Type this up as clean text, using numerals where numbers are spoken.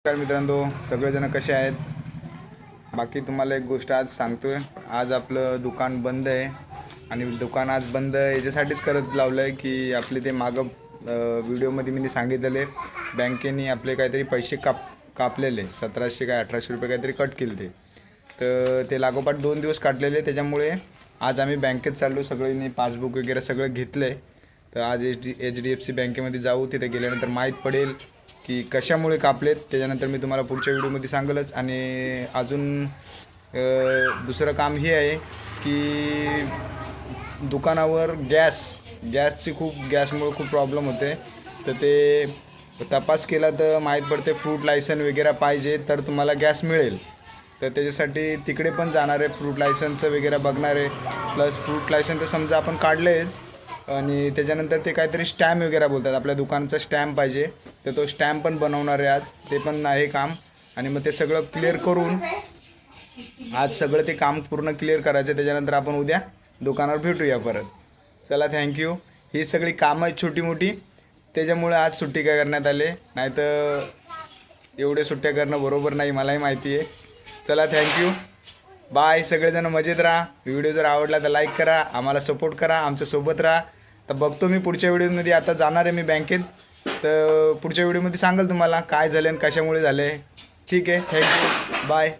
नमस्कार मित्रांनो, सगळेजण कसे आहेत? बाकी तुम्हाला एक गोष्ट आज सांगतोय. आज आपलं दुकान बंद आहे आणि दुकान आज बंद याच्यासाठीच करत लावलं आहे की आपले ते मागं व्हिडिओमध्ये मी सांगितलेले बँकेने आपले काहीतरी पैसे कापलेले 1700 काय 1800 रुपये काहीतरी कट केले तर ते लागोपाठ 2 दिवस काढलेले. त्याच्यामुळे आज आम्ही बँकेत चाललो. सगळ्यांनी पासबुक वगैरे सगळं घेतलं आहे. तर आज HDFC बँकेमध्ये जाऊ. तिथे गेल्यानंतर माहीत पडेल की कशामुळे कापलेत. त्याच्यानंतर मी तुम्हाला पुढच्या व्हिडिओमध्ये सांगेलच. आणि अजून दुसरं काम हे आहे की दुकानावर गॅसमुळे खूप प्रॉब्लेम होते. तर ते तपास केला तर माहीत पडते फ्रूट लायसन वगैरे पाहिजे तर तुम्हाला गॅस मिळेल. तर त्याच्यासाठी तिकडे पण जाणार आहे. फ्रूट लायसनचं वगैरे बघणार आहे. प्लस फ्रूट लायसन तर समजा आपण काढलेच आणि त्याच्यानंतर ते काहीतरी स्टॅम्प वगैरे बोलतात. आपल्या दुकानाचा स्टॅम्प पाहिजे तर तो स्टॅम्प पण बनवणार आहे आज. ते पण आहे काम. आणि मग ते सगळं क्लिअर करून आज सगळं ते काम पूर्ण क्लिअर करायचं. त्याच्यानंतर आपण उद्या दुकानावर भेटूया परत. चला, थँक्यू. ही सगळी कामं आहेत छोटी मोठी, त्याच्यामुळे आज सुट्टी काय करण्यात आले. नाही तर एवढे सुट्ट्या करणं बरोबर नाही, मलाही माहिती आहे. चला, थँक्यू. बाय. सगळेजण मजेत राहा. व्हिडिओ जर आवडला तर लाईक करा, आम्हाला सपोर्ट करा, आमच्यासोबत राहा. तर बघतो मी पुढच्या व्हिडिओमध्ये. आता जाणार आहे मी बँकेत. तर पुढच्या व्हिडिओमध्ये सांगाल तुम्हाला काय झाले आणि कशामुळे झाले. ठीक आहे, थँक्यू. बाय.